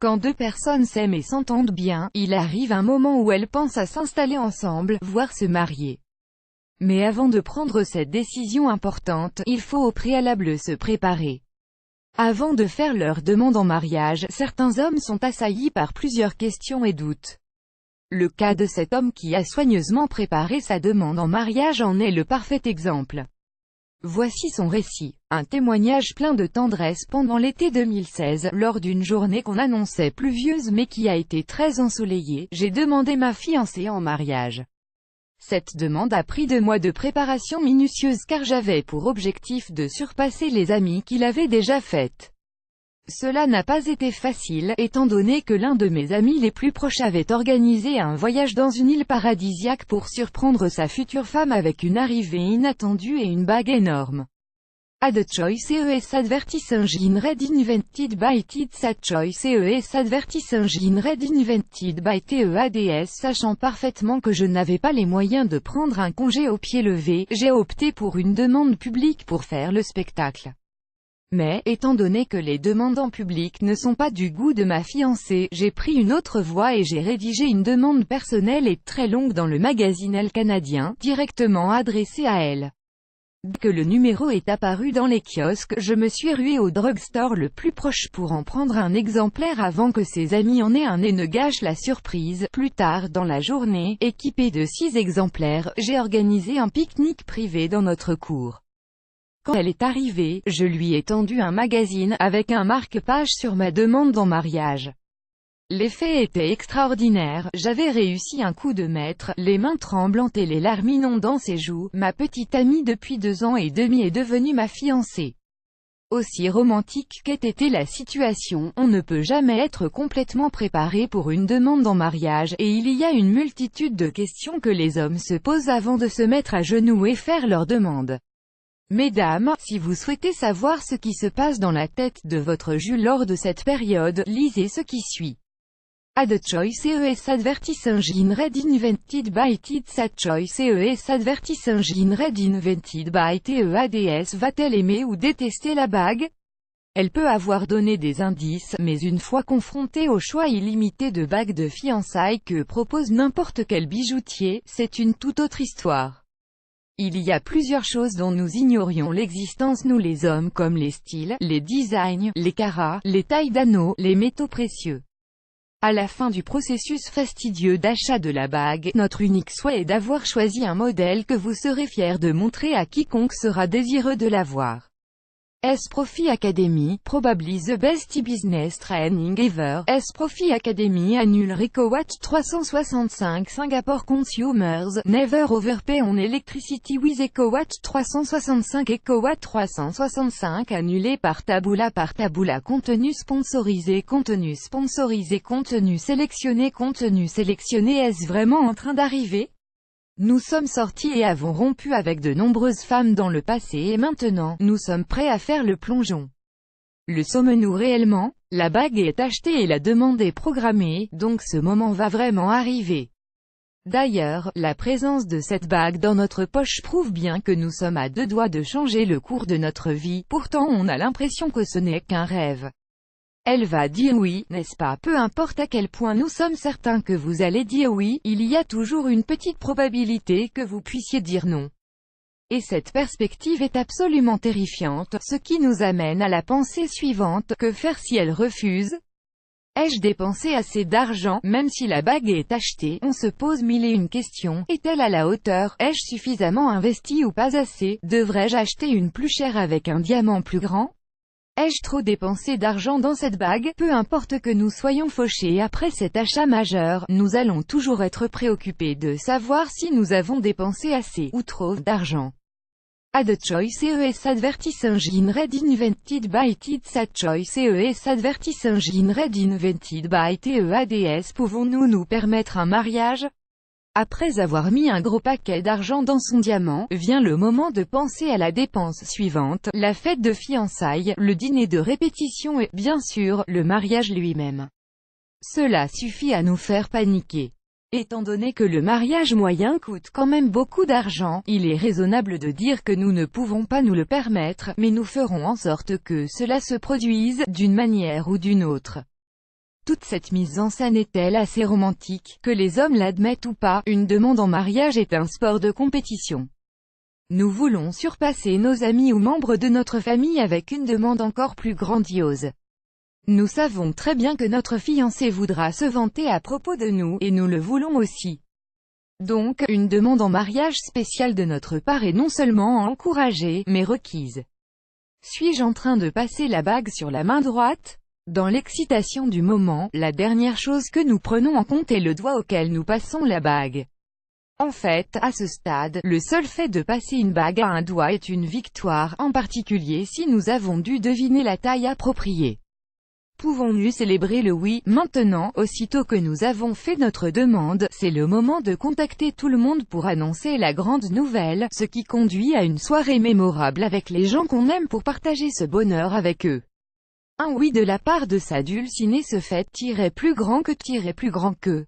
Quand deux personnes s'aiment et s'entendent bien, il arrive un moment où elles pensent à s'installer ensemble, voire se marier. Mais avant de prendre cette décision importante, il faut au préalable se préparer. Avant de faire leur demande en mariage, certains hommes sont assaillis par plusieurs questions et doutes. Le cas de cet homme qui a soigneusement préparé sa demande en mariage en est le parfait exemple. Voici son récit, un témoignage plein de tendresse pendant l'été 2016, lors d'une journée qu'on annonçait pluvieuse mais qui a été très ensoleillée. J'ai demandé ma fiancée en mariage. Cette demande a pris 2 mois de préparation minutieuse car j'avais pour objectif de surpasser les amis qui l'avaient déjà faite. Cela n'a pas été facile, étant donné que l'un de mes amis les plus proches avait organisé un voyage dans une île paradisiaque pour surprendre sa future femme avec une arrivée inattendue et une bague énorme. Ad choice ES advertising red invented by Tids Ad choice ES advertising red invented by TEADS. Sachant parfaitement que je n'avais pas les moyens de prendre un congé au pied levé, j'ai opté pour une demande publique pour faire le spectacle. Mais, étant donné que les demandants publics ne sont pas du goût de ma fiancée, j'ai pris une autre voie et j'ai rédigé une demande personnelle et très longue dans le magazine Elle Canadien, directement adressée à elle. Dès que le numéro est apparu dans les kiosques, je me suis rué au drugstore le plus proche pour en prendre un exemplaire avant que ses amis en aient un et ne gâchent la surprise. Plus tard dans la journée, équipé de 6 exemplaires, j'ai organisé un pique-nique privé dans notre cour. Quand elle est arrivée, je lui ai tendu un magazine, avec un marque-page sur ma demande en mariage. L'effet était extraordinaire, j'avais réussi un coup de maître, les mains tremblantes et les larmes inondant ses joues. Ma petite amie depuis 2 ans et demi est devenue ma fiancée. Aussi romantique qu'ait été la situation, on ne peut jamais être complètement préparé pour une demande en mariage, et il y a une multitude de questions que les hommes se posent avant de se mettre à genoux et faire leur demande. Mesdames, si vous souhaitez savoir ce qui se passe dans la tête de votre jus lors de cette période, lisez ce qui suit. Ad choice ES advertising red invented by Tids Ad choice ES advertising red invented by TEADS. Va-t-elle aimer ou détester la bague? Elle peut avoir donné des indices, mais une fois confrontée au choix illimité de bagues de fiançailles que propose n'importe quel bijoutier, c'est une toute autre histoire. Il y a plusieurs choses dont nous ignorions l'existence nous les hommes, comme les styles, les designs, les carats, les tailles d'anneaux, les métaux précieux. À la fin du processus fastidieux d'achat de la bague, notre unique souhait est d'avoir choisi un modèle que vous serez fier de montrer à quiconque sera désireux de l'avoir. S-Profi Academy, probably the best business training ever. S-Profi Academy annule EcoWatt 365 Singapore consumers, never overpay on electricity with EcoWatt 365. EcoWatt 365 annulé par Taboola. Contenu sponsorisé, contenu sélectionné, contenu sélectionné. Est-ce vraiment en train d'arriver? Nous sommes sortis et avons rompu avec de nombreuses femmes dans le passé et maintenant, nous sommes prêts à faire le plongeon. Le sommes-nous réellement? La bague est achetée et la demande est programmée, donc ce moment va vraiment arriver. D'ailleurs, la présence de cette bague dans notre poche prouve bien que nous sommes à 2 doigts de changer le cours de notre vie, pourtant on a l'impression que ce n'est qu'un rêve. Elle va dire oui, n'est-ce pas? Peu importe à quel point nous sommes certains que vous allez dire oui, il y a toujours une petite probabilité que vous puissiez dire non. Et cette perspective est absolument terrifiante, ce qui nous amène à la pensée suivante, que faire si elle refuse? Ai-je dépensé assez d'argent? Même si la bague est achetée, on se pose 1001 questions. Est-elle à la hauteur? Ai-je suffisamment investi ou pas assez? Devrais-je acheter une plus chère avec un diamant plus grand? Ai-je trop dépensé d'argent dans cette bague? Peu importe que nous soyons fauchés après cet achat majeur, nous allons toujours être préoccupés de savoir si nous avons dépensé assez ou trop d'argent. Ad choice ES advertising red invented by Tids Ad choice ES advertising red invented by TEADS. Pouvons-nous nous permettre un mariage? Après avoir mis un gros paquet d'argent dans son diamant, vient le moment de penser à la dépense suivante, la fête de fiançailles, le dîner de répétition et, bien sûr, le mariage lui-même. Cela suffit à nous faire paniquer. Étant donné que le mariage moyen coûte quand même beaucoup d'argent, il est raisonnable de dire que nous ne pouvons pas nous le permettre, mais nous ferons en sorte que cela se produise, d'une manière ou d'une autre. Toute cette mise en scène est-elle assez romantique, que les hommes l'admettent ou pas, une demande en mariage est un sport de compétition. Nous voulons surpasser nos amis ou membres de notre famille avec une demande encore plus grandiose. Nous savons très bien que notre fiancé voudra se vanter à propos de nous, et nous le voulons aussi. Donc, une demande en mariage spéciale de notre part est non seulement encouragée, mais requise. Suis-je en train de passer la bague sur la main droite? Dans l'excitation du moment, la dernière chose que nous prenons en compte est le doigt auquel nous passons la bague. En fait, à ce stade, le seul fait de passer une bague à un doigt est une victoire, en particulier si nous avons dû deviner la taille appropriée. Pouvons-nous célébrer le oui, maintenant, aussitôt que nous avons fait notre demande, c'est le moment de contacter tout le monde pour annoncer la grande nouvelle, ce qui conduit à une soirée mémorable avec les gens qu'on aime pour partager ce bonheur avec eux. Un oui de la part de sa dulcinée se fait plus grand que plus grand que.